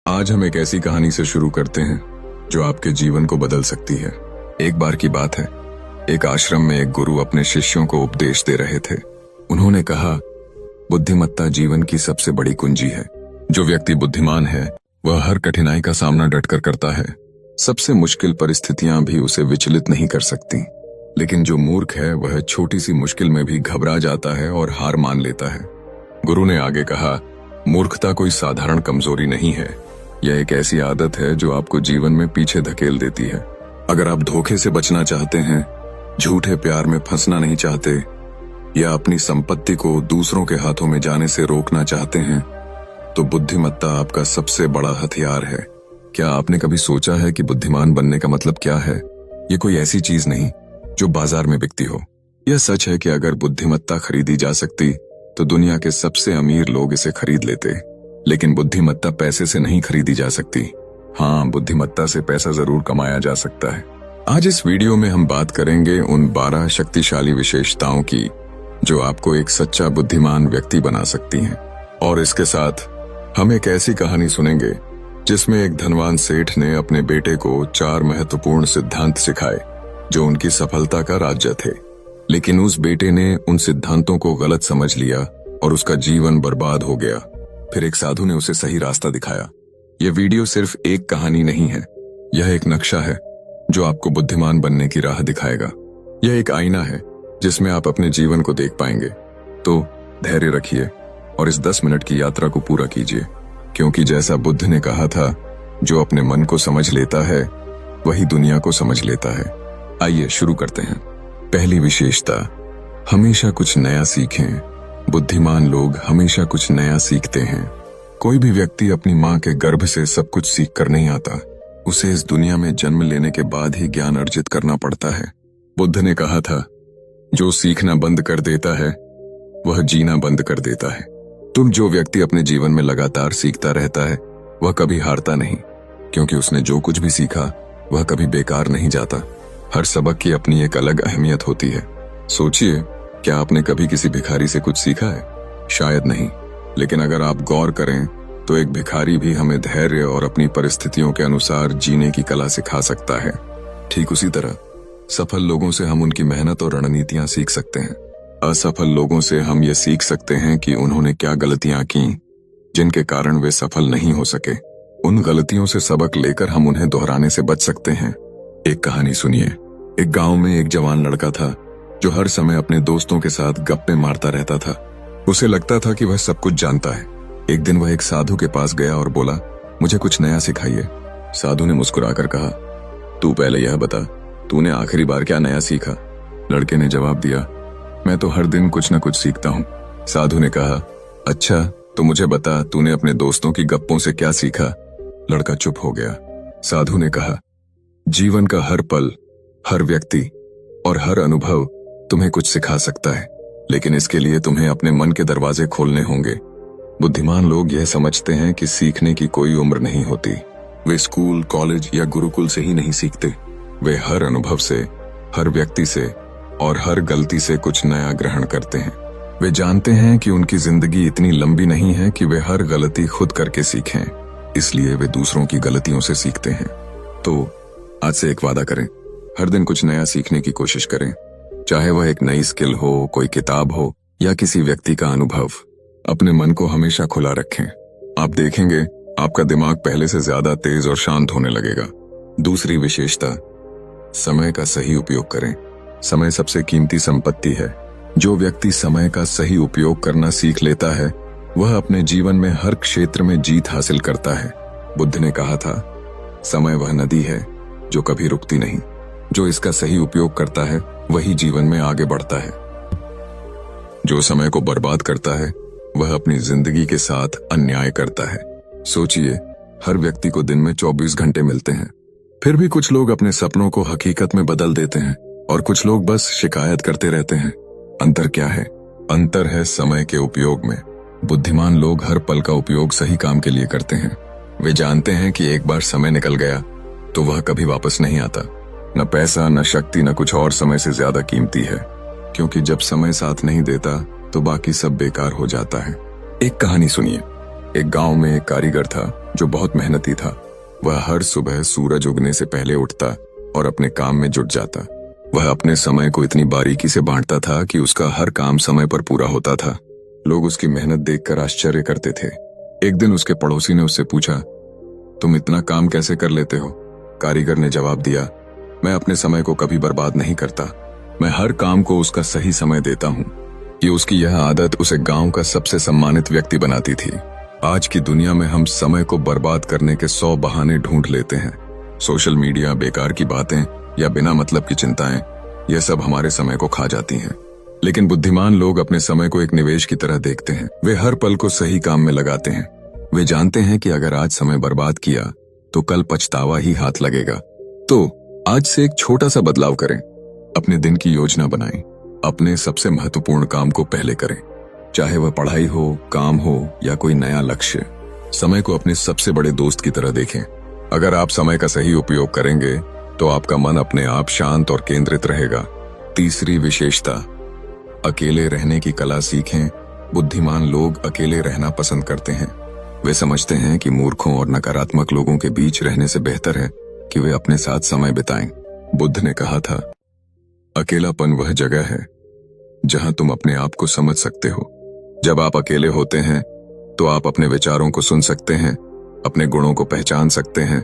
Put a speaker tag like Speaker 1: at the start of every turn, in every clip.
Speaker 1: आज हम एक ऐसी कहानी से शुरू करते हैं जो आपके जीवन को बदल सकती है। एक बार की बात है, एक आश्रम में एक गुरु अपने शिष्यों को उपदेश दे रहे थे। उन्होंने कहा, बुद्धिमत्ता जीवन की सबसे बड़ी कुंजी है। जो व्यक्ति बुद्धिमान है वह हर कठिनाई का सामना डटकर करता है। सबसे मुश्किल परिस्थितियां भी उसे विचलित नहीं कर सकती। लेकिन जो मूर्ख है वह छोटी सी मुश्किल में भी घबरा जाता है और हार मान लेता है। गुरु ने आगे कहा, मूर्खता कोई साधारण कमजोरी नहीं है। यह एक ऐसी आदत है जो आपको जीवन में पीछे धकेल देती है। अगर आप धोखे से बचना चाहते हैं, झूठे प्यार में फंसना नहीं चाहते या अपनी संपत्ति को दूसरों के हाथों में जाने से रोकना चाहते हैं, तो बुद्धिमत्ता आपका सबसे बड़ा हथियार है। क्या आपने कभी सोचा है कि बुद्धिमान बनने का मतलब क्या है? ये कोई ऐसी चीज नहीं जो बाजार में बिकती हो। यह सच है कि अगर बुद्धिमत्ता खरीदी जा सकती तो दुनिया के सबसे अमीर लोग इसे खरीद लेते। लेकिन बुद्धिमत्ता पैसे से नहीं खरीदी जा सकती। हाँ, बुद्धिमत्ता से पैसा जरूर कमाया जा सकता है। आज इस वीडियो में हम बात करेंगे उन 12 शक्तिशाली विशेषताओं की जो आपको एक सच्चा बुद्धिमान व्यक्ति बना सकती हैं। और इसके साथ हम एक ऐसी कहानी सुनेंगे जिसमें एक धनवान सेठ ने अपने बेटे को 4 महत्वपूर्ण सिद्धांत सिखाए जो उनकी सफलता का राज्य थे। लेकिन उस बेटे ने उन सिद्धांतों को गलत समझ लिया और उसका जीवन बर्बाद हो गया। फिर एक साधु ने उसे सही रास्ता दिखाया। यह वीडियो सिर्फ एक कहानी नहीं है, यह एक नक्शा है जो आपको बुद्धिमान बनने की राह दिखाएगा। यह एक आईना है जिसमें आप अपने जीवन को देख पाएंगे। तो धैर्य रखिए और इस 10 मिनट की यात्रा को पूरा कीजिए, क्योंकि जैसा बुद्ध ने कहा था, जो अपने मन को समझ लेता है वही दुनिया को समझ लेता है। आइए शुरू करते हैं। पहली विशेषता, हमेशा कुछ नया सीखें। बुद्धिमान लोग हमेशा कुछ नया सीखते हैं। कोई भी व्यक्ति अपनी माँ के गर्भ से सब कुछ सीख कर नहीं आता। उसे इस दुनिया में जन्म लेने के बाद ही ज्ञान अर्जित करना पड़ता है। बुद्ध ने कहा था, जो सीखना बंद कर देता है वह जीना बंद कर देता है। जो व्यक्ति अपने जीवन में लगातार सीखता रहता है वह कभी हारता नहीं, क्योंकि उसने जो कुछ भी सीखा वह कभी बेकार नहीं जाता। हर सबक की अपनी एक अलग अहमियत होती है। सोचिए, क्या आपने कभी किसी भिखारी से कुछ सीखा है? शायद नहीं। लेकिन अगर आप गौर करें तो एक भिखारी भी हमें धैर्य और अपनी परिस्थितियों के अनुसार जीने की कला सिखा सकता है। ठीक उसी तरह सफल लोगों से हम उनकी मेहनत और रणनीतियां सीख सकते हैं। असफल लोगों से हम ये सीख सकते हैं कि उन्होंने क्या गलतियां की जिनके कारण वे सफल नहीं हो सके। उन गलतियों से सबक लेकर हम उन्हें दोहराने से बच सकते हैं। एक कहानी सुनिए। एक गांव में एक जवान लड़का था जो हर समय अपने दोस्तों के साथ गप्पे मारता रहता था। उसे लगता था कि वह सब कुछ जानता है। एक दिन वह एक साधु के पास गया और बोला, मुझे कुछ नया सिखाइए। साधु ने मुस्कुराकर कहा, तू पहले यह बता, तूने आखिरी बार क्या नया सीखा? लड़के ने जवाब दिया, मैं तो हर दिन कुछ न कुछ सीखता हूँ। साधु ने कहा, अच्छा तो मुझे बता, तूने अपने दोस्तों की गप्पों से क्या सीखा? लड़का चुप हो गया। साधु ने कहा, जीवन का हर पल, हर व्यक्ति और हर अनुभव तुम्हें कुछ सिखा सकता है, लेकिन इसके लिए तुम्हें अपने मन के दरवाजे खोलने होंगे। बुद्धिमान लोग यह समझते हैं कि सीखने की कोई उम्र नहीं होती। वे स्कूल, कॉलेज या गुरुकुल से ही नहीं सीखते। वे हर अनुभव से, हर व्यक्ति से और हर गलती से कुछ नया ग्रहण करते हैं। वे जानते हैं कि उनकी जिंदगी इतनी लंबी नहीं है कि वे हर गलती खुद करके सीखें, इसलिए वे दूसरों की गलतियों से सीखते हैं। तो आज से एक वादा करें, हर दिन कुछ नया सीखने की कोशिश करें। चाहे वह एक नई स्किल हो, कोई किताब हो या किसी व्यक्ति का अनुभव। अपने मन को हमेशा खुला रखें। आप देखेंगे आपका दिमाग पहले से ज्यादा तेज और शांत होने लगेगा। दूसरी विशेषता, समय का सही उपयोग करें। समय सबसे कीमती संपत्ति है। जो व्यक्ति समय का सही उपयोग करना सीख लेता है वह अपने जीवन में हर क्षेत्र में जीत हासिल करता है। बुद्ध ने कहा था, समय वह नदी है जो कभी रुकती नहीं। जो इसका सही उपयोग करता है वही जीवन में आगे बढ़ता है। जो समय को बर्बाद करता है वह अपनी जिंदगी के साथ अन्याय करता है। सोचिए, हर व्यक्ति को दिन में 24 घंटे मिलते हैं, फिर भी कुछ लोग अपने सपनों को हकीकत में बदल देते हैं और कुछ लोग बस शिकायत करते रहते हैं। अंतर क्या है? अंतर है समय के उपयोग में। बुद्धिमान लोग हर पल का उपयोग सही काम के लिए करते हैं। वे जानते हैं कि एक बार समय निकल गया तो वह कभी वापस नहीं आता। न पैसा, न शक्ति, न कुछ और समय से ज्यादा कीमती है, क्योंकि जब समय साथ नहीं देता तो बाकी सब बेकार हो जाता है। एक कहानी सुनिए। एक गांव में एक कारीगर था जो बहुत मेहनती था। वह हर सुबह सूरज उगने से पहले उठता और अपने काम में जुट जाता। वह अपने समय को इतनी बारीकी से बांटता था कि उसका हर काम समय पर पूरा होता था। लोग उसकी मेहनत देखकर आश्चर्य करते थे। एक दिन उसके पड़ोसी ने उससे पूछा, तुम इतना काम कैसे कर लेते हो? कारीगर ने जवाब दिया, मैं अपने समय को कभी बर्बाद नहीं करता। मैं हर काम को उसका सही समय देता हूँ। कि उसकी यह आदत उसे गांव का सबसे सम्मानित व्यक्ति बनाती थी। आज की दुनिया में हम समय को बर्बाद करने के 100 बहाने ढूंढ लेते हैं। सोशल मीडिया, बेकार की बातें या बिना मतलब की चिंताएं, यह सब हमारे समय को खा जाती हैं। लेकिन बुद्धिमान लोग अपने समय को एक निवेश की तरह देखते हैं। वे हर पल को सही काम में लगाते हैं। वे जानते हैं कि अगर आज समय बर्बाद किया तो कल पछतावा ही हाथ लगेगा। तो आज से एक छोटा सा बदलाव करें। अपने दिन की योजना बनाएं। अपने सबसे महत्वपूर्ण काम को पहले करें, चाहे वह पढ़ाई हो, काम हो या कोई नया लक्ष्य। समय को अपने सबसे बड़े दोस्त की तरह देखें। अगर आप समय का सही उपयोग करेंगे तो आपका मन अपने आप शांत और केंद्रित रहेगा। तीसरी विशेषता, अकेले रहने की कला सीखें। बुद्धिमान लोग अकेले रहना पसंद करते हैं। वे समझते हैं कि मूर्खों और नकारात्मक लोगों के बीच रहने से बेहतर है कि वे अपने साथ समय बिताएं। बुद्ध ने कहा था, अकेलापन वह जगह है जहां तुम अपने आप को समझ सकते हो। जब आप अकेले होते हैं तो आप अपने विचारों को सुन सकते हैं, अपने गुणों को पहचान सकते हैं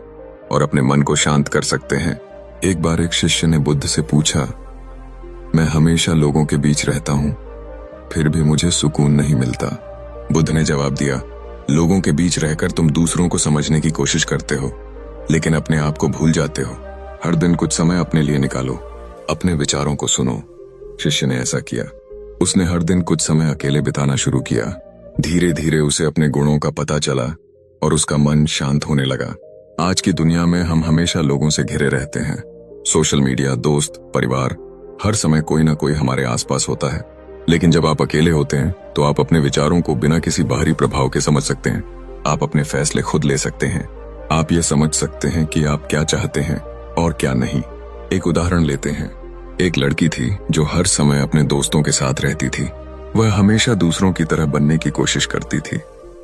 Speaker 1: और अपने मन को शांत कर सकते हैं। एक बार एक शिष्य ने बुद्ध से पूछा, मैं हमेशा लोगों के बीच रहता हूं, फिर भी मुझे सुकून नहीं मिलता। बुद्ध ने जवाब दिया, लोगों के बीच रहकर तुम दूसरों को समझने की कोशिश करते हो, लेकिन अपने आप को भूल जाते हो। हर दिन कुछ समय अपने लिए निकालो, अपने विचारों को सुनो। शिष्य ने ऐसा किया। उसने हर दिन कुछ समय अकेले बिताना शुरू किया। धीरे धीरे उसे अपने गुणों का पता चला और उसका मन शांत होने लगा। आज की दुनिया में हम हमेशा लोगों से घिरे रहते हैं। सोशल मीडिया, दोस्त, परिवार, हर समय कोई ना कोई हमारे आसपास होता है। लेकिन जब आप अकेले होते हैं तो आप अपने विचारों को बिना किसी बाहरी प्रभाव के समझ सकते हैं। आप अपने फैसले खुद ले सकते हैं। आप ये समझ सकते हैं कि आप क्या चाहते हैं और क्या नहीं। एक उदाहरण लेते हैं। एक लड़की थी जो हर समय अपने दोस्तों के साथ रहती थी। वह हमेशा दूसरों की तरह बनने की कोशिश करती थी।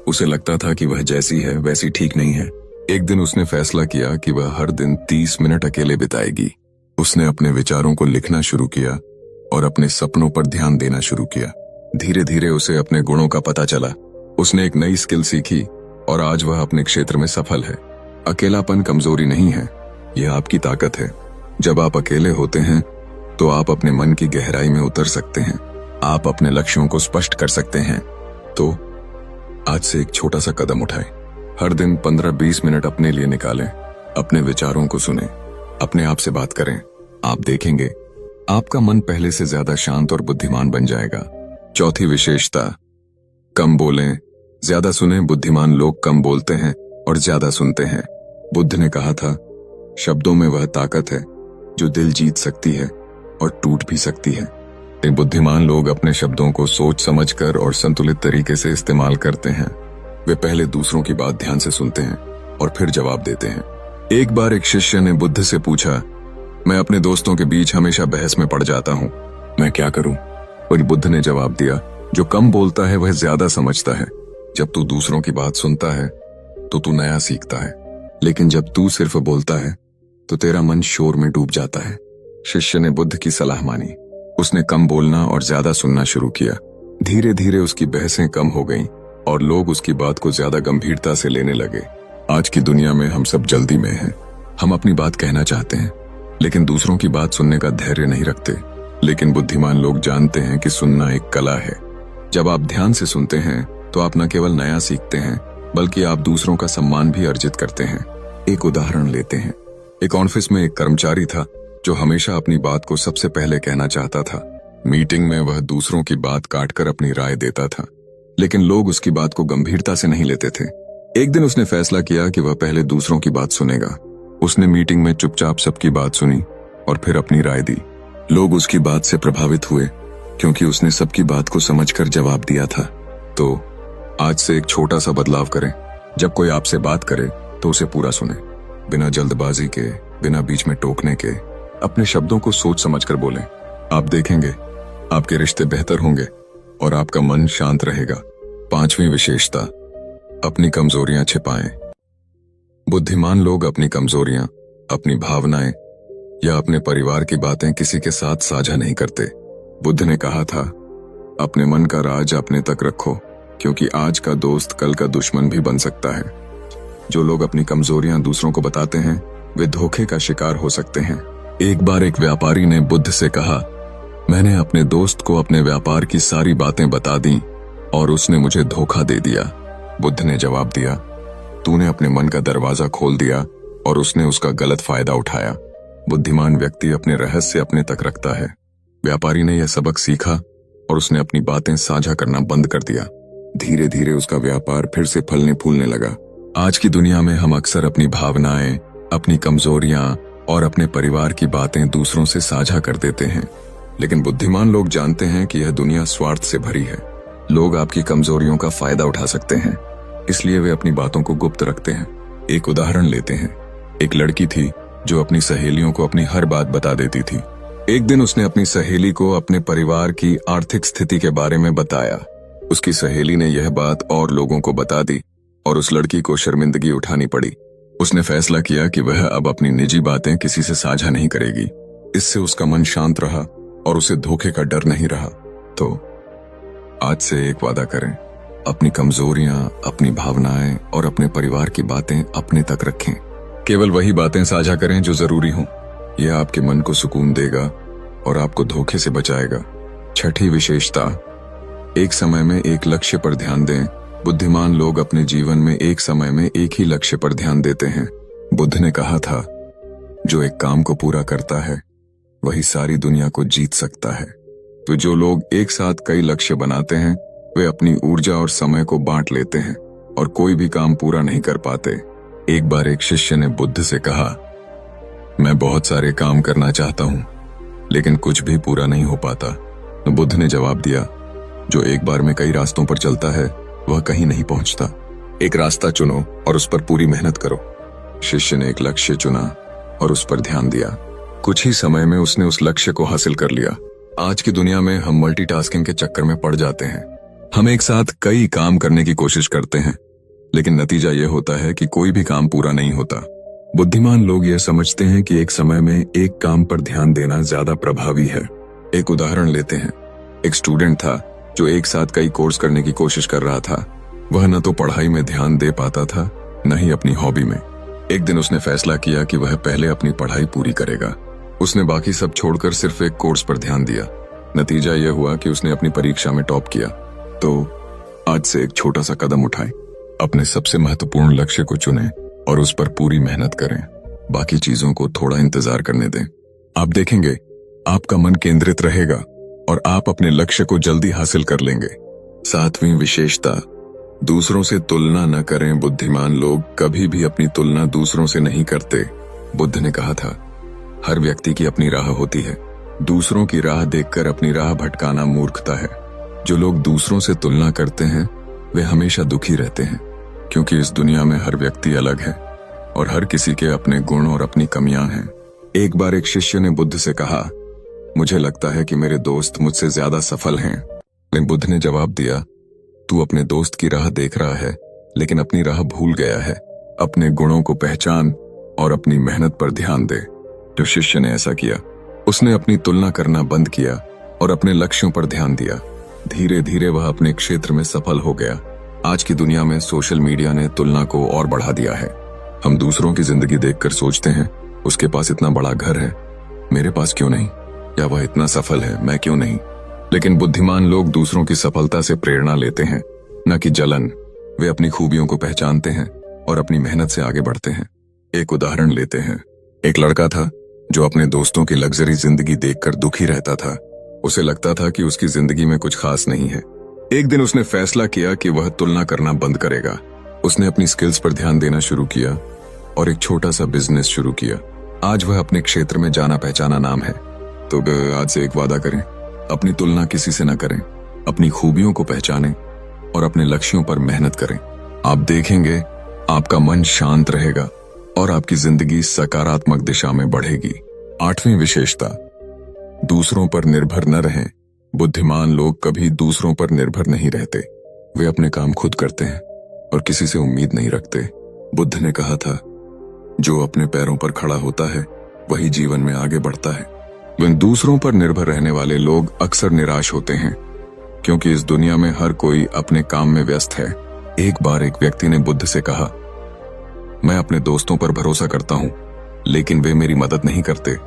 Speaker 1: उसे लगता था कि वह जैसी है वैसी ठीक नहीं है। एक दिन उसने फैसला किया कि वह हर दिन 30 मिनट अकेले बिताएगी। उसने अपने विचारों को लिखना शुरू किया और अपने सपनों पर ध्यान देना शुरू किया। धीरे धीरे उसे अपने गुणों का पता चला। उसने एक नई स्किल सीखी और आज वह अपने क्षेत्र में सफल है। अकेलापन कमजोरी नहीं है, यह आपकी ताकत है। जब आप अकेले होते हैं तो आप अपने मन की गहराई में उतर सकते हैं। आप अपने लक्ष्यों को स्पष्ट कर सकते हैं। तो आज से एक छोटा सा कदम उठाएं। हर दिन 15-20 मिनट अपने लिए निकालें। अपने विचारों को सुनें, अपने आप से बात करें। आप देखेंगे आपका मन पहले से ज्यादा शांत और बुद्धिमान बन जाएगा। चौथी विशेषता, कम बोलें, ज्यादा सुनें। बुद्धिमान लोग कम बोलते हैं और ज्यादा सुनते हैं। बुद्ध ने कहा था, शब्दों में वह ताकत है जो दिल जीत सकती है और टूट भी सकती है। लेकिन बुद्धिमान लोग अपने शब्दों को सोच समझकर और संतुलित तरीके से इस्तेमाल करते हैं। वे पहले दूसरों की बात ध्यान से सुनते हैं और फिर जवाब देते हैं। एक बार एक शिष्य ने बुद्ध से पूछा, मैं अपने दोस्तों के बीच हमेशा बहस में पड़ जाता हूँ, मैं क्या करूं? और बुद्ध ने जवाब दिया, जो कम बोलता है वह ज्यादा समझता है। जब तू दूसरों की बात सुनता है तो तू नया सीखता है, लेकिन जब तू सिर्फ बोलता है तो तेरा मन शोर में डूब जाता है। शिष्य ने बुद्ध की सलाह मानी। उसने कम बोलना और ज्यादा सुनना शुरू किया। धीरे धीरे उसकी बहसें कम हो गईं और लोग उसकी बात को ज्यादा गंभीरता से लेने लगे। आज की दुनिया में हम सब जल्दी में हैं। हम अपनी बात कहना चाहते हैं लेकिन दूसरों की बात सुनने का धैर्य नहीं रखते। लेकिन बुद्धिमान लोग जानते हैं कि सुनना एक कला है। जब आप ध्यान से सुनते हैं तो आप न केवल नया सीखते हैं बल्कि आप दूसरों का सम्मान भी अर्जित करते हैं। एक उदाहरण लेते हैं। एक ऑफिस में एक कर्मचारी था जो हमेशा अपनी बात को सबसे पहले कहना चाहता था। मीटिंग में वह दूसरों की बात काटकर अपनी राय देता था, लेकिन लोग उसकी बात को गंभीरता से नहीं लेते थे। एक दिन उसने फैसला किया कि वह पहले दूसरों की बात सुनेगा। उसने मीटिंग में चुपचाप सबकी बात सुनी और फिर अपनी राय दी। लोग उसकी बात से प्रभावित हुए क्योंकि उसने सबकी बात को समझकर जवाब दिया था। तो आज से एक छोटा सा बदलाव करें। जब कोई आपसे बात करे तो उसे पूरा सुने, बिना जल्दबाजी के, बिना बीच में टोकने के। अपने शब्दों को सोच समझकर बोलें। आप देखेंगे आपके रिश्ते बेहतर होंगे और आपका मन शांत रहेगा। पांचवी विशेषता, अपनी कमजोरियां छिपाएं। बुद्धिमान लोग अपनी कमजोरियां, अपनी भावनाएं या अपने परिवार की बातें किसी के साथ साझा नहीं करते। बुद्ध ने कहा था, अपने मन का राज अपने तक रखो, क्योंकि आज का दोस्त कल का दुश्मन भी बन सकता है। जो लोग अपनी कमजोरियां दूसरों को बताते हैं, वे धोखे का शिकार हो सकते हैं। एक बार एक व्यापारी ने बुद्ध से कहा, मैंने अपने दोस्त को अपने व्यापार की सारी बातें बता दी और उसने मुझे धोखा दे दिया। बुद्ध ने जवाब दिया, तूने अपने मन का दरवाजा खोल दिया और उसने उसका गलत फायदा उठाया। बुद्धिमान व्यक्ति अपने रहस्य अपने तक रखता है। व्यापारी ने यह सबक सीखा और उसने अपनी बातें साझा करना बंद कर दिया। धीरे धीरे उसका व्यापार फिर से फलने फूलने लगा। आज की दुनिया में हम अक्सर अपनी भावनाएं, अपनी कमजोरियां और अपने परिवार की बातें दूसरों से साझा कर देते हैं, लेकिन बुद्धिमान लोग जानते हैं कि यह दुनिया स्वार्थ से भरी है। लोग आपकी कमजोरियों का फायदा उठा सकते हैं, इसलिए वे अपनी बातों को गुप्त रखते हैं। एक उदाहरण लेते हैं। एक लड़की थी जो अपनी सहेलियों को अपनी हर बात बता देती थी। एक दिन उसने अपनी सहेली को अपने परिवार की आर्थिक स्थिति के बारे में बताया। उसकी सहेली ने यह बात और लोगों को बता दी और उस लड़की को शर्मिंदगी उठानी पड़ी। उसने फैसला किया कि वह अब अपनी निजी बातें किसी से साझा नहीं करेगी। इससे उसका मन शांत रहा और उसे धोखे का डर नहीं रहा। तो आज से एक वादा करें, अपनी कमजोरियां, अपनी भावनाएं और अपने परिवार की बातें अपने तक रखें। केवल वही बातें साझा करें जो जरूरी हों। यह आपके मन को सुकून देगा और आपको धोखे से बचाएगा। छठी विशेषता, एक समय में एक लक्ष्य पर ध्यान दें। बुद्धिमान लोग अपने जीवन में एक समय में एक ही लक्ष्य पर ध्यान देते हैं। बुद्ध ने कहा था, जो एक काम को पूरा करता है वही सारी दुनिया को जीत सकता है। तो जो लोग एक साथ कई लक्ष्य बनाते हैं, वे अपनी ऊर्जा और समय को बांट लेते हैं और कोई भी काम पूरा नहीं कर पाते। एक बार एक शिष्य ने बुद्ध से कहा, मैं बहुत सारे काम करना चाहता हूं, लेकिन कुछ भी पूरा नहीं हो पाता। तो बुद्ध ने जवाब दिया, जो एक बार में कई रास्तों पर चलता है वह कहीं नहीं पहुंचता। एक रास्ता चुनो और उस पर पूरी मेहनत करो। शिष्य ने एक लक्ष्य चुना और उस पर ध्यान दिया। कुछ ही समय में उसने उस लक्ष्य को हासिल कर लिया। आज की दुनिया में हम मल्टीटास्किंग के चक्कर में पड़ जाते हैं। हम एक साथ कई काम करने की कोशिश करते हैं, लेकिन नतीजा यह होता है कि कोई भी काम पूरा नहीं होता। बुद्धिमान लोग यह समझते हैं कि एक समय में एक काम पर ध्यान देना ज्यादा प्रभावी है। एक उदाहरण लेते हैं। एक स्टूडेंट था जो एक साथ कई कोर्स करने की कोशिश कर रहा था। वह न तो पढ़ाई में ध्यान दे पाता था, न ही अपनी हॉबी में। एक दिन उसने फैसला किया कि वह पहले अपनी पढ़ाई पूरी करेगा। उसने बाकी सब छोड़कर सिर्फ एक कोर्स पर ध्यान दिया। नतीजा यह हुआ कि उसने अपनी परीक्षा में टॉप किया। तो आज से एक छोटा सा कदम उठाएं, अपने सबसे महत्वपूर्ण लक्ष्य को चुनें और उस पर पूरी मेहनत करें। बाकी चीजों को थोड़ा इंतजार करने दें। आप देखेंगे आपका मन केंद्रित रहेगा और आप अपने लक्ष्य को जल्दी हासिल कर लेंगे। सातवीं विशेषता, दूसरों से तुलना न करें। बुद्धिमान लोग कभी भी अपनी तुलना दूसरों से नहीं करते। बुद्ध ने कहा था, हर व्यक्ति की अपनी राह होती है। दूसरों की राह देखकर अपनी राह भटकाना मूर्खता है। जो लोग दूसरों से तुलना करते हैं वे हमेशा दुखी रहते हैं, क्योंकि इस दुनिया में हर व्यक्ति अलग है और हर किसी के अपने गुण और अपनी कमियां हैं। एक बार एक शिष्य ने बुद्ध से कहा, मुझे लगता है कि मेरे दोस्त मुझसे ज्यादा सफल हैं। लेकिन बुद्ध ने जवाब दिया, तू अपने दोस्त की राह देख रहा है, लेकिन अपनी राह भूल गया है। अपने गुणों को पहचान और अपनी मेहनत पर ध्यान दे। जो शिष्य ने ऐसा किया, उसने अपनी तुलना करना बंद किया और अपने लक्ष्यों पर ध्यान दिया। धीरे धीरे वह अपने क्षेत्र में सफल हो गया। आज की दुनिया में सोशल मीडिया ने तुलना को और बढ़ा दिया है। हम दूसरों की जिंदगी देखकर सोचते हैं, उसके पास इतना बड़ा घर है, मेरे पास क्यों नहीं, या वह इतना सफल है, मैं क्यों नहीं। लेकिन बुद्धिमान लोग दूसरों की सफलता से प्रेरणा लेते हैं, न कि जलन। वे अपनी खूबियों को पहचानते हैं और अपनी मेहनत से आगे बढ़ते हैं। एक उदाहरण लेते हैं। एक लड़का था जो अपने दोस्तों की लग्जरी जिंदगी देखकर दुखी रहता था। उसे लगता था कि उसकी जिंदगी में कुछ खास नहीं है। एक दिन उसने फैसला किया कि वह तुलना करना बंद करेगा। उसने अपनी स्किल्स पर ध्यान देना शुरू किया और एक छोटा सा बिजनेस शुरू किया। आज वह अपने क्षेत्र में जाना पहचाना नाम है। तो आज से एक वादा करें, अपनी तुलना किसी से न करें, अपनी खूबियों को पहचानें और अपने लक्ष्यों पर मेहनत करें। आप देखेंगे आपका मन शांत रहेगा और आपकी जिंदगी सकारात्मक दिशा में बढ़ेगी। आठवीं विशेषता, दूसरों पर निर्भर न रहें। बुद्धिमान लोग कभी दूसरों पर निर्भर नहीं रहते। वे अपने काम खुद करते हैं। और किसी से उम्मीद नहीं रखते। बुद्ध ने कहा था, जो अपने पैरों पर खड़ा होता है वही जीवन में आगे बढ़ता है। वहीं दूसरों पर निर्भर रहने वाले लोग अक्सर निराश होते हैं, क्योंकि इस दुनिया में हर कोई अपने काम में व्यस्त है। एक बार एक व्यक्ति ने बुद्ध से कहा, मैं अपने दोस्तों पर भरोसा करता हूं, लेकिन वे मेरी मदद नहीं करते।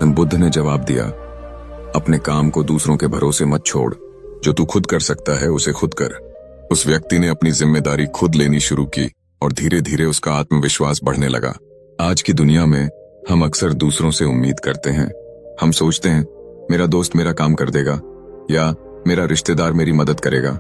Speaker 1: बुद्ध ने जवाब दिया, अपने काम को दूसरों के भरोसे मत छोड़, जो तू खुद कर सकता है उसे खुद कर। उस व्यक्ति ने अपनी जिम्मेदारी खुद लेनी शुरू की और धीरे धीरे उसका आत्मविश्वास बढ़ने लगा। आज की दुनिया में हम अक्सर दूसरों से उम्मीद करते हैं। हम सोचते हैं, मेरा दोस्त मेरा काम कर देगा या मेरा रिश्तेदार मेरी मदद करेगा।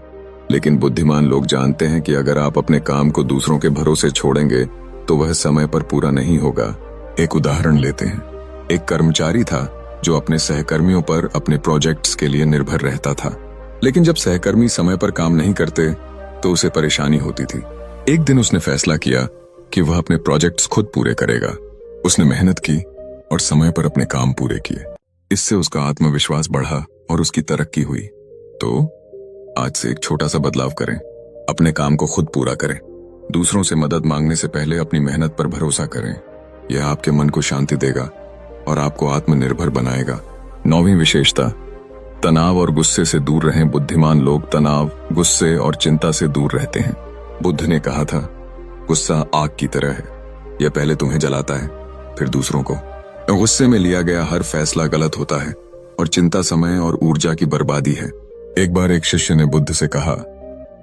Speaker 1: लेकिन बुद्धिमान लोग जानते हैं कि अगर आप अपने काम को दूसरों के भरोसे छोड़ेंगे तो वह समय पर पूरा नहीं होगा। एक उदाहरण लेते हैं। एक कर्मचारी था जो अपने सहकर्मियों पर अपने प्रोजेक्ट्स के लिए निर्भर रहता था, लेकिन जब सहकर्मी समय पर काम नहीं करते तो उसे परेशानी होती थी। एक दिन उसने फैसला किया कि वह अपने प्रोजेक्ट्स खुद पूरे करेगा। उसने मेहनत की और समय पर अपने काम पूरे किए। इससे उसका आत्मविश्वास बढ़ा और उसकी तरक्की हुई। तो आज से एक छोटा सा बदलाव करें, अपने काम को खुद पूरा करें। दूसरों से मदद मांगने से पहले अपनी मेहनत पर भरोसा करें। यह आपके मन को शांति देगा और आपको आत्मनिर्भर बनाएगा। 9वीं विशेषता, तनाव और गुस्से से दूर रहें। बुद्धिमान लोग तनाव, गुस्से और चिंता से दूर रहते हैं। बुद्ध ने कहा था, गुस्सा आग की तरह है, यह पहले तुम्हें जलाता है फिर दूसरों को। गुस्से में लिया गया हर फैसला गलत होता है और चिंता समय और ऊर्जा की बर्बादी है। एक बार एक शिष्य ने बुद्ध से कहा,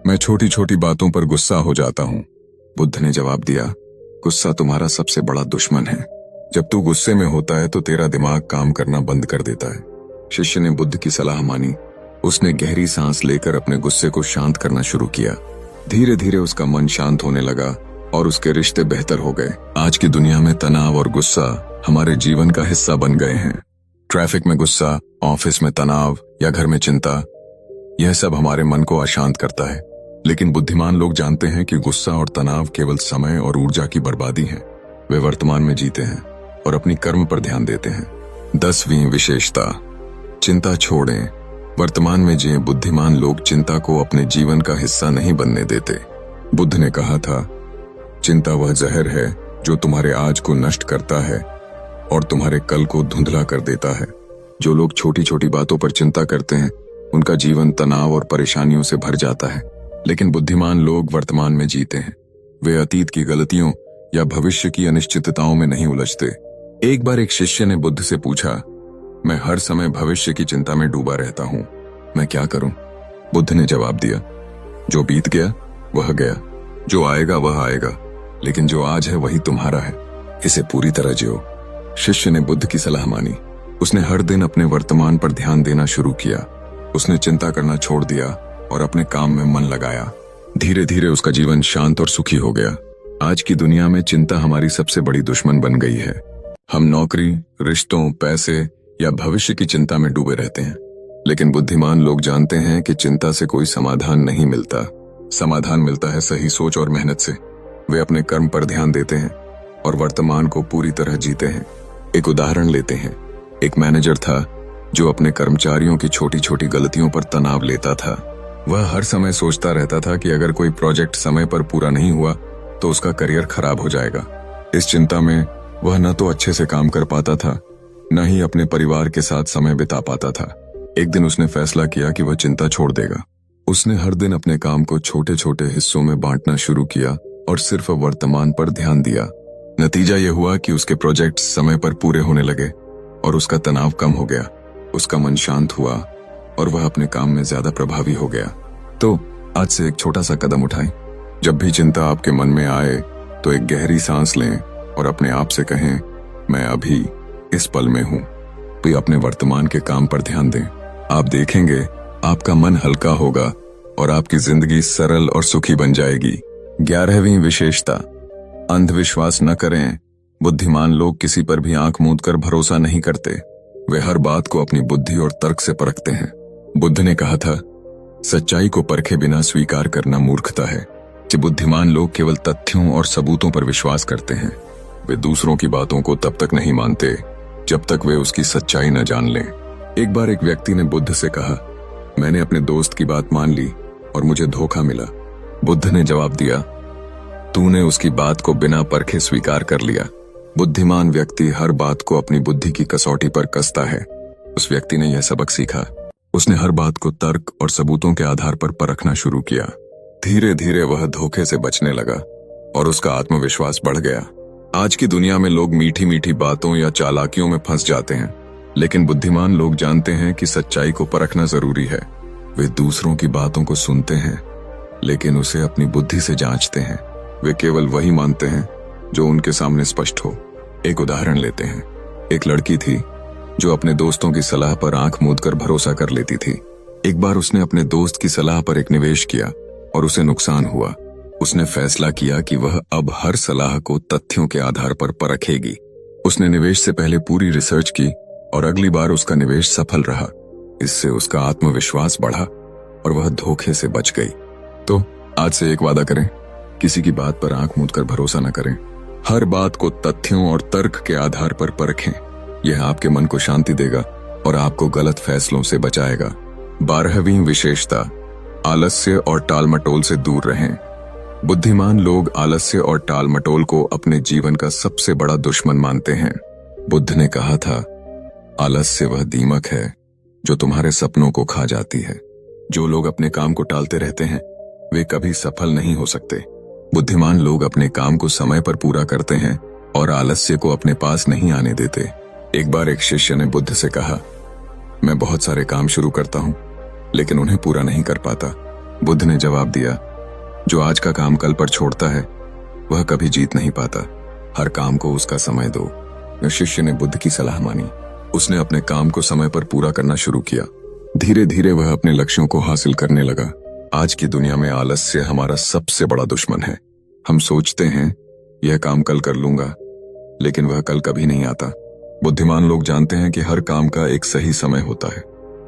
Speaker 1: मैं छोटी छोटी बातों पर गुस्सा हो जाता हूँ। बुद्ध ने जवाब दिया, गुस्सा तुम्हारा सबसे बड़ा दुश्मन है। जब तू गुस्से में होता है तो तेरा दिमाग काम करना बंद कर देता है। शिष्य ने बुद्ध की सलाह मानी। उसने गहरी सांस लेकर अपने गुस्से को शांत करना शुरू किया। धीरे धीरे उसका मन शांत होने लगा और उसके रिश्ते बेहतर हो गए। आज की दुनिया में तनाव और गुस्सा हमारे जीवन का हिस्सा बन गए हैं। ट्रैफिक में गुस्सा, ऑफिस में तनाव या घर में चिंता, यह सब हमारे मन को अशांत करता है। लेकिन बुद्धिमान लोग जानते हैं कि गुस्सा और तनाव केवल समय और ऊर्जा की बर्बादी है। वे वर्तमान में जीते हैं और अपनी कर्म पर ध्यान देते हैं। 10वीं विशेषता, चिंता छोड़ें, वर्तमान में जिए। बुद्धिमान लोग चिंता को अपने जीवन का हिस्सा नहीं बनने देते। बुद्ध ने कहा था, चिंता वह जहर है जो तुम्हारे आज को नष्ट करता है और तुम्हारे कल को धुंधला कर देता है। जो लोग छोटी छोटी बातों पर चिंता करते हैं उनका जीवन तनाव और परेशानियों से भर जाता है। लेकिन बुद्धिमान लोग वर्तमान में जीते हैं। वे अतीत की गलतियों या भविष्य की अनिश्चितताओं में नहीं उलझते। एक बार एक शिष्य ने बुद्ध से पूछा, मैं हर समय भविष्य की चिंता में डूबा रहता हूं, मैं क्या करूं? बुद्ध ने जवाब दिया, जो बीत गया वह गया, जो आएगा वह आएगा, लेकिन जो आज है वही तुम्हारा है, इसे पूरी तरह जियो। शिष्य ने बुद्ध की सलाह मानी। उसने हर दिन अपने वर्तमान पर ध्यान देना शुरू किया। उसने चिंता करना छोड़ दिया और अपने काम में मन लगाया। धीरे धीरे उसका जीवन शांत और सुखी हो गया। आज की दुनिया में चिंता हमारी सबसे बड़ी दुश्मन बन गई है। हम नौकरी, रिश्तों, पैसे या भविष्य की चिंता में डूबे रहते हैं। लेकिन बुद्धिमान लोग जानते हैं कि चिंता से कोई समाधान नहीं मिलता। समाधान मिलता है सही सोच और मेहनत से। वे अपने कर्म पर ध्यान देते हैं और वर्तमान को पूरी तरह जीते हैं। एक उदाहरण लेते हैं। एक मैनेजर था जो अपने कर्मचारियों की छोटी छोटी गलतियों पर तनाव लेता था। वह हर समय सोचता रहता था कि अगर कोई प्रोजेक्ट समय पर पूरा नहीं हुआ तो उसका करियर खराब हो जाएगा। इस चिंता में वह न तो अच्छे से काम कर पाता था, न ही अपने परिवार के साथ समय बिता पाता था। एक दिन उसने फैसला किया कि वह चिंता छोड़ देगा। उसने हर दिन अपने काम को छोटे छोटे हिस्सों में बांटना शुरू किया और सिर्फ वर्तमान पर ध्यान दिया। नतीजा यह हुआ कि उसके प्रोजेक्ट समय पर पूरे होने लगे और उसका तनाव कम हो गया। उसका मन शांत हुआ और वह अपने काम में ज्यादा प्रभावी हो गया। तो आज से एक छोटा सा कदम उठाएं। जब भी चिंता आपके मन में आए तो एक गहरी सांस लें और अपने आप से कहें, मैं अभी इस पल में हूं। तो अपने वर्तमान के काम पर ध्यान दें। आप देखेंगे आपका मन हल्का होगा और आपकी जिंदगी सरल और सुखी बन जाएगी। 11वीं विशेषता, अंधविश्वास न करें। बुद्धिमान लोग किसी पर भी आंख मूंद कर भरोसा नहीं करते। वे हर बात को अपनी बुद्धि और तर्क से परखते हैं। बुद्ध ने कहा था, सच्चाई को परखे बिना स्वीकार करना मूर्खता है। कि बुद्धिमान लोग केवल तथ्यों और सबूतों पर विश्वास करते हैं। वे दूसरों की बातों को तब तक नहीं मानते जब तक वे उसकी सच्चाई न जान लें। एक बार एक व्यक्ति ने बुद्ध से कहा, मैंने अपने दोस्त की बात मान ली और मुझे धोखा मिला। बुद्ध ने जवाब दिया, तूने उसकी बात को बिना परखे स्वीकार कर लिया। बुद्धिमान व्यक्ति हर बात को अपनी बुद्धि की कसौटी पर कसता है। उस व्यक्ति ने यह सबक सीखा। उसने हर बात को तर्क और सबूतों के आधार पर परखना शुरू किया। धीरे धीरे वह धोखे से बचने लगा और उसका आत्मविश्वास बढ़ गया। आज की दुनिया में लोग मीठी मीठी बातों या चालाकियों में फंस जाते हैं, लेकिन बुद्धिमान लोग जानते हैं कि सच्चाई को परखना जरूरी है। वे दूसरों की बातों को सुनते हैं, लेकिन उसे अपनी बुद्धि से जांचते हैं। वे केवल वही मानते हैं जो उनके सामने स्पष्ट हो। एक उदाहरण लेते हैं। एक लड़की थी जो अपने दोस्तों की सलाह पर आंख मूंद कर भरोसा कर लेती थी। एक बार उसने अपने दोस्त की सलाह पर एक निवेश किया और उसे नुकसान हुआ। उसने फैसला किया कि वह अब हर सलाह को तथ्यों के आधार पर परखेगी। उसने निवेश से पहले पूरी रिसर्च की और अगली बार उसका निवेश सफल रहा। इससे उसका आत्मविश्वास बढ़ा और वह धोखे से बच गई। तो आज से एक वादा करें, किसी की बात पर आंख मूंद कर भरोसा न करें। हर बात को तथ्यों और तर्क के आधार पर परखें। यह आपके मन को शांति देगा और आपको गलत फैसलों से बचाएगा। 12वीं विशेषता, आलस्य और टालमटोल से दूर रहें। बुद्धिमान लोग आलस्य और टालमटोल को अपने जीवन का सबसे बड़ा दुश्मन मानते हैं। बुद्ध ने कहा था, आलस्य वह दीमक है जो तुम्हारे सपनों को खा जाती है। जो लोग अपने काम को टालते रहते हैं वे कभी सफल नहीं हो सकते। बुद्धिमान लोग अपने काम को समय पर पूरा करते हैं और आलस्य को अपने पास नहीं आने देते। एक बार एक शिष्य ने बुद्ध से कहा, मैं बहुत सारे काम शुरू करता हूं लेकिन उन्हें पूरा नहीं कर पाता। बुद्ध ने जवाब दिया, जो आज का काम कल पर छोड़ता है वह कभी जीत नहीं पाता। हर काम को उसका समय दो। शिष्य ने बुद्ध की सलाह मानी। उसने अपने काम को समय पर पूरा करना शुरू किया। धीरे धीरे वह अपने लक्ष्यों को हासिल करने लगा। आज की दुनिया में आलस्य हमारा सबसे बड़ा दुश्मन है। हम सोचते हैं यह काम कल कर लूंगा, लेकिन वह कल कभी नहीं आता। बुद्धिमान लोग जानते हैं कि हर काम का एक सही समय होता है।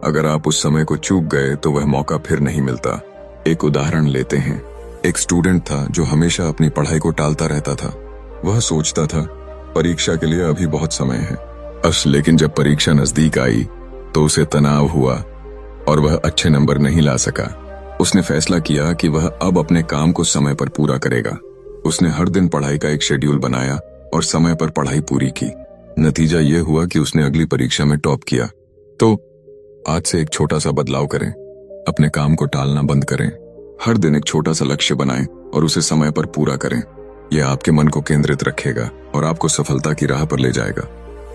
Speaker 1: अगर आप उस समय को चूक गए तो वह मौका फिर नहीं मिलता। एक उदाहरण लेते हैं। एक स्टूडेंट था जो हमेशा अपनी पढ़ाई को टालता रहता था। वह सोचता था परीक्षा के लिए अभी बहुत समय है। लेकिन जब परीक्षा नजदीक आई तो उसे तनाव हुआ और वह अच्छे नंबर नहीं ला सका। उसने फैसला किया कि वह अब अपने काम को समय पर पूरा करेगा। उसने हर दिन पढ़ाई का एक शेड्यूल बनाया और समय पर पढ़ाई पूरी की। नतीजा यह हुआ कि उसने अगली परीक्षा में टॉप किया। तो आज से एक छोटा सा बदलाव करें। अपने काम को टालना बंद करें। हर दिन एक छोटा सा लक्ष्य बनाएं और उसे समय पर पूरा करें। यह आपके मन को केंद्रित रखेगा और आपको सफलता की राह पर ले जाएगा।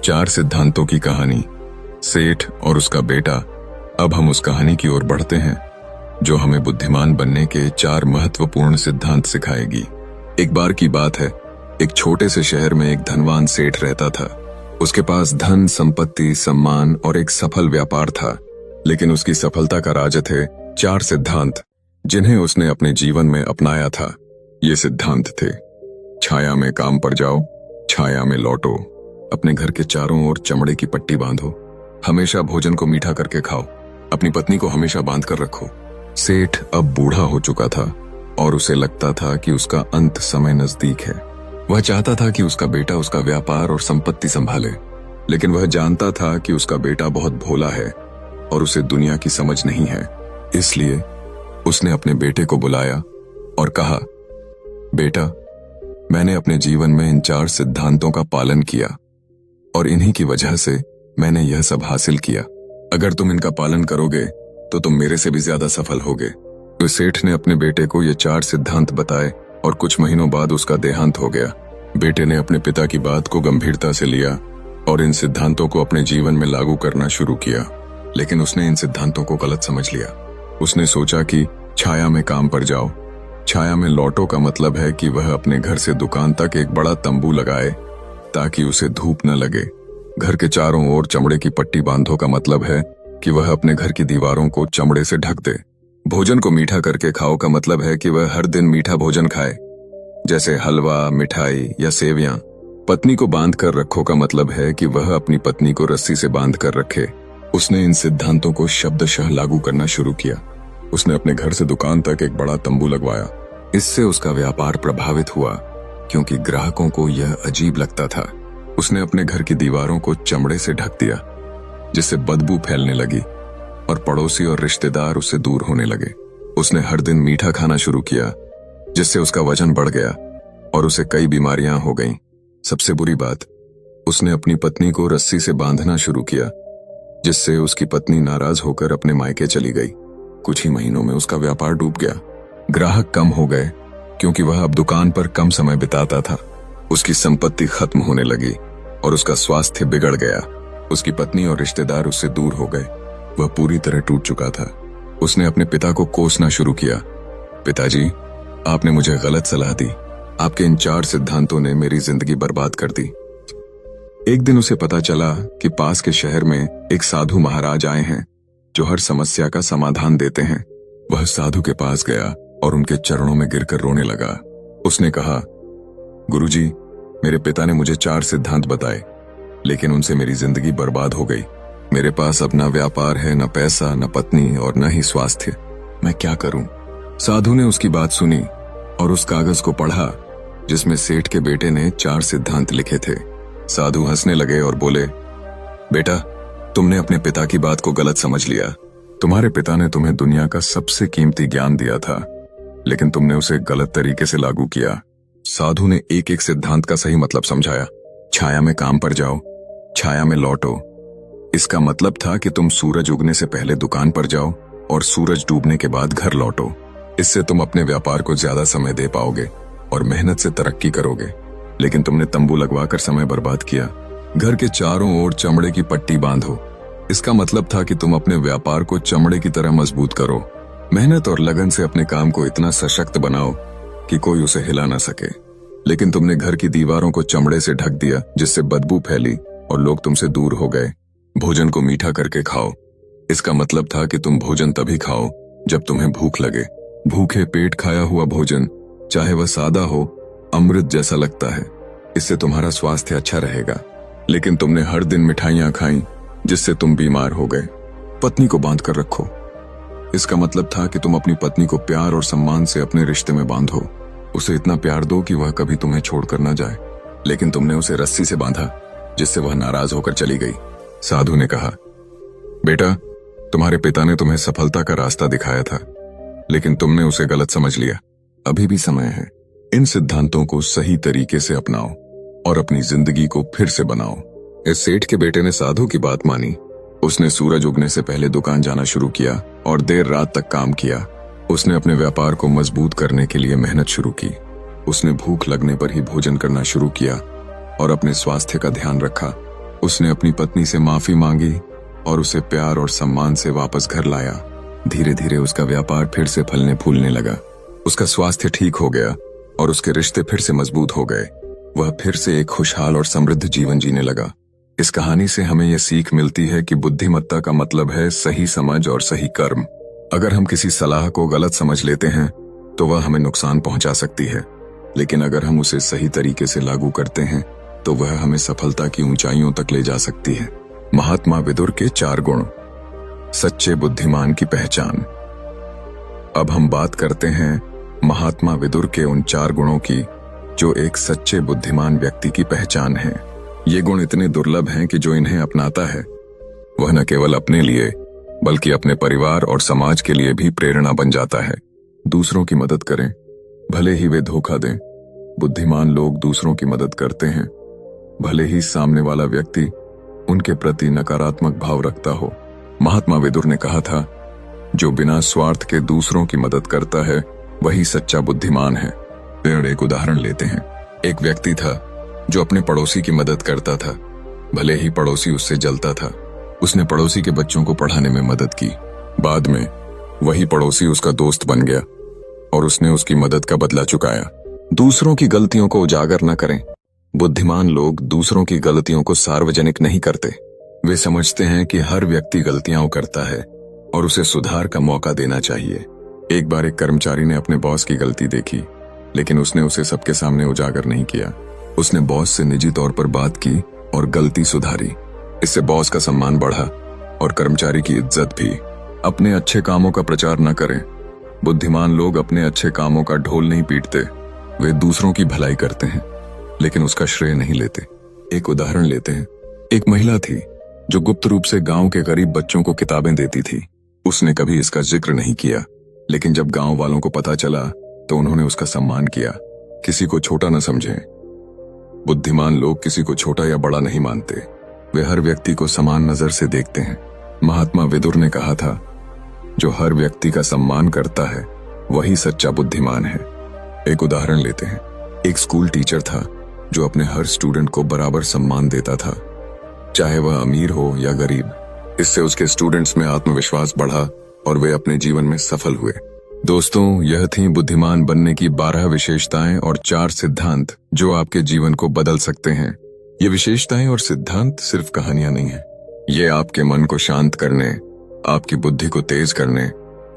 Speaker 1: 4 सिद्धांतों की कहानी, सेठ और उसका बेटा। अब हम उस कहानी की ओर बढ़ते हैं जो हमें बुद्धिमान बनने के 4 महत्वपूर्ण सिद्धांत सिखाएगी। एक बार की बात है, एक छोटे से शहर में एक धनवान सेठ रहता था। उसके पास धन, संपत्ति, सम्मान और एक सफल व्यापार था। लेकिन उसकी सफलता का राज थे 4 सिद्धांत जिन्हें उसने अपने जीवन में अपनाया था। ये सिद्धांत थे, छाया में काम पर जाओ, छाया में लौटो, अपने घर के चारों ओर चमड़े की पट्टी बांधो, हमेशा भोजन को मीठा करके खाओ, अपनी पत्नी को हमेशा बांध कर रखो। सेठ अब बूढ़ा हो चुका था और उसे लगता था कि उसका अंत समय नजदीक है। वह चाहता था कि उसका बेटा उसका व्यापार और संपत्ति संभाले, लेकिन वह जानता था कि उसका बेटा बहुत भोला है और उसे दुनिया की समझ नहीं है। इसलिए उसने अपने बेटे को बुलाया और कहा, बेटा, मैंने अपने जीवन में इन 4 सिद्धांतों का पालन किया और इन्हीं की वजह से मैंने यह सब हासिल किया। अगर तुम इनका पालन करोगे तो तुम मेरे से भी ज्यादा सफल होगे। तो सेठ ने अपने बेटे को ये 4 सिद्धांत बताए और कुछ महीनों बाद उसका देहांत हो गया। बेटे ने अपने पिता की बात को गंभीरता से लिया और इन सिद्धांतों को अपने जीवन में लागू करना शुरू किया। लेकिन उसने इन सिद्धांतों को गलत समझ लिया। उसने सोचा कि छाया में काम पर जाओ, छाया में लौटो का मतलब है कि वह अपने घर से दुकान तक एक बड़ा तंबू लगाए ताकि उसे धूप न लगे। घर के चारों ओर चमड़े की पट्टी बांधो का मतलब है कि वह अपने घर की दीवारों को चमड़े से ढक दे। भोजन को मीठा करके खाओ का मतलब है कि वह हर दिन मीठा भोजन खाए, जैसे हलवा, मिठाई या सेवियां। पत्नी को बांध कर रखो का मतलब है कि वह अपनी पत्नी को रस्सी से बांध कर रखे। उसने इन सिद्धांतों को शब्दशः लागू करना शुरू किया। उसने अपने घर से दुकान तक एक बड़ा तंबू लगवाया। इससे उसका व्यापार प्रभावित हुआ क्योंकि ग्राहकों को यह अजीब लगता था। उसने अपने घर की दीवारों को चमड़े से ढक दिया, जिससे बदबू फैलने लगी और पड़ोसी और रिश्तेदार उससे दूर होने लगे। उसने हर दिन मीठा खाना शुरू किया, जिससे उसका वजन बढ़ गया और उसे कई बीमारियां हो गईं। सबसे बुरी बात, उसने अपनी पत्नी को रस्सी से बांधना शुरू किया, जिससे उसकी पत्नी नाराज होकर अपने मायके चली गई। कुछ ही महीनों में उसका व्यापार डूब गया। ग्राहक कम हो गए क्योंकि वह अब दुकान पर कम समय बिताता था। उसकी संपत्ति खत्म होने लगी और उसका स्वास्थ्य बिगड़ गया। उसकी पत्नी और रिश्तेदार उससे दूर हो गए। वह पूरी तरह टूट चुका था। उसने अपने पिता को कोसना शुरू किया। पिताजी, आपने मुझे गलत सलाह दी। आपके इन 4 सिद्धांतों ने मेरी जिंदगी बर्बाद कर दी। एक दिन उसे पता चला कि पास के शहर में एक साधु महाराज आए हैं जो हर समस्या का समाधान देते हैं। वह साधु के पास गया और उनके चरणों में गिरकर रोने लगा। उसने कहा, गुरुजी, मेरे पिता ने मुझे 4 सिद्धांत बताए, लेकिन उनसे मेरी जिंदगी बर्बाद हो गई। मेरे पास अब न व्यापार है, न पैसा, न पत्नी और न ही स्वास्थ्य। मैं क्या करूं? साधु ने उसकी बात सुनी और उस कागज को पढ़ा जिसमें सेठ के बेटे ने 4 सिद्धांत लिखे थे। साधु हंसने लगे और बोले, बेटा, तुमने अपने पिता की बात को गलत समझ लिया। तुम्हारे पिता ने तुम्हें दुनिया का सबसे कीमती ज्ञान दिया था, लेकिन तुमने उसे गलत तरीके से लागू किया। साधु ने एक एक सिद्धांत का सही मतलब समझाया। छाया में काम पर जाओ, छाया में लौटो। इसका मतलब था कि तुम सूरज उगने से पहले दुकान पर जाओ और सूरज डूबने के बाद घर लौटो। इससे तुम अपने व्यापार को ज्यादा समय दे पाओगे और मेहनत से तरक्की करोगे। लेकिन तुमने तंबू लगवाकर समय बर्बाद किया। घर के चारों ओर चमड़े की पट्टी बांधो। इसका मतलब था कि तुम अपने व्यापार को चमड़े की तरह मजबूत करो। मेहनत और लगन से अपने काम को इतना सशक्त बनाओ कि कोई उसे हिला ना सके। लेकिन तुमने घर की दीवारों को चमड़े से ढक दिया, जिससे बदबू फैली और लोग तुमसे दूर हो गए। भोजन को मीठा करके खाओ। इसका मतलब था कि तुम भोजन तभी खाओ जब तुम्हें भूख लगे। भूखे पेट खाया हुआ भोजन, चाहे वह सादा हो, अमृत जैसा लगता है। इससे तुम्हारा स्वास्थ्य अच्छा रहेगा। लेकिन तुमने हर दिन मिठाइयां खाई, जिससे तुम बीमार हो गए। पत्नी को बांध कर रखो। इसका मतलब था कि तुम अपनी पत्नी को प्यार और सम्मान से अपने रिश्ते में बांधो। उसे इतना प्यार दो कि वह कभी तुम्हें छोड़कर न जाए। लेकिन तुमने उसे रस्सी से बांधा, जिससे वह नाराज होकर चली गई। साधु ने कहा, बेटा, तुम्हारे पिता ने तुम्हें सफलता का रास्ता दिखाया था, लेकिन तुमने उसे गलत समझ लिया। अभी भी समय है। इन सिद्धांतों को सही तरीके से अपनाओ और अपनी जिंदगी को फिर से बनाओ। इस सेठ के बेटे ने साधु की बात मानी। उसने सूरज उगने से पहले दुकान जाना शुरू किया और देर रात तक काम किया। उसने अपने व्यापार को मजबूत करने के लिए मेहनत शुरू की। उसने भूख लगने पर ही भोजन करना शुरू किया और अपने स्वास्थ्य का ध्यान रखा। उसने अपनी पत्नी से माफी मांगी और उसे प्यार और सम्मान से वापस घर लाया। धीरे धीरे उसका व्यापार फिर से फलने फूलने लगा। उसका स्वास्थ्य ठीक हो गया और उसके रिश्ते फिर से मजबूत हो गए। वह फिर से एक खुशहाल और समृद्ध जीवन जीने लगा। इस कहानी से हमें यह सीख मिलती है कि बुद्धिमत्ता का मतलब है सही समझ और सही कर्म। अगर हम किसी सलाह को गलत समझ लेते हैं तो वह हमें नुकसान पहुंचा सकती है, लेकिन अगर हम उसे सही तरीके से लागू करते हैं तो वह हमें सफलता की ऊंचाइयों तक ले जा सकती है। महात्मा विदुर के 4 गुण, सच्चे बुद्धिमान की पहचान। अब हम बात करते हैं महात्मा विदुर के उन 4 गुणों की जो एक सच्चे बुद्धिमान व्यक्ति की पहचान है। ये गुण इतने दुर्लभ हैं कि जो इन्हें अपनाता है वह न केवल अपने लिए बल्कि अपने परिवार और समाज के लिए भी प्रेरणा बन जाता है। दूसरों की मदद करें, भले ही वे धोखा दें। बुद्धिमान लोग दूसरों की मदद करते हैं, भले ही सामने वाला व्यक्ति उनके प्रति नकारात्मक भाव रखता हो। महात्मा विदुर ने कहा था, जो बिना स्वार्थ के दूसरों की मदद करता है वही सच्चा बुद्धिमान है। एक उदाहरण लेते हैं। एक व्यक्ति था जो अपने पड़ोसी की मदद करता था, भले ही पड़ोसी उससे जलता था। उसने पड़ोसी के बच्चों को पढ़ाने में मदद की। बाद में वही पड़ोसी उसका दोस्त बन गया और उसने उसकी मदद का बदला चुकाया। दूसरों की गलतियों को उजागर न करें। बुद्धिमान लोग दूसरों की गलतियों को सार्वजनिक नहीं करते। वे समझते हैं कि हर व्यक्ति गलतियां करता है और उसे सुधार का मौका देना चाहिए। एक बार एक कर्मचारी ने अपने बॉस की गलती देखी, लेकिन उसने उसे सबके सामने उजागर नहीं किया। उसने बॉस से निजी तौर पर बात की और गलती सुधारी। इससे बॉस का सम्मान बढ़ा और कर्मचारी की इज्जत भी। अपने अच्छे कामों का प्रचार न करें। बुद्धिमान लोग अपने अच्छे कामों का ढोल नहीं पीटते। वे दूसरों की भलाई करते हैं लेकिन उसका श्रेय नहीं लेते। एक उदाहरण लेते हैं। एक महिला थी जो गुप्त रूप से गांव के गरीब बच्चों को किताबें देती थी। उसने कभी इसका जिक्र नहीं किया, लेकिन जब गांव वालों को पता चला तो उन्होंने उसका सम्मान किया। किसी को छोटा न समझें। बुद्धिमान लोग किसी को छोटा या बड़ा नहीं मानते, वे हर व्यक्ति को समान नजर से देखते हैं। महात्मा विदुर ने कहा था, जो हर व्यक्ति का सम्मान करता है वही सच्चा बुद्धिमान है। एक उदाहरण लेते हैं। एक स्कूल टीचर था जो अपने हर स्टूडेंट को बराबर सम्मान देता था, चाहे वह अमीर हो या गरीब। इससे उसके स्टूडेंट्स में आत्मविश्वास बढ़ा और वे अपने जीवन में सफल हुए। दोस्तों, यह थी बुद्धिमान बनने की 12 विशेषताएं और 4 सिद्धांत जो आपके जीवन को बदल सकते हैं। ये विशेषताएं और सिद्धांत सिर्फ कहानियां नहीं है, ये आपके मन को शांत करने, आपकी बुद्धि को तेज करने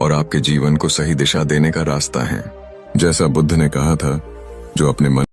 Speaker 1: और आपके जीवन को सही दिशा देने का रास्ता है। जैसा बुद्ध ने कहा था, जो अपने मन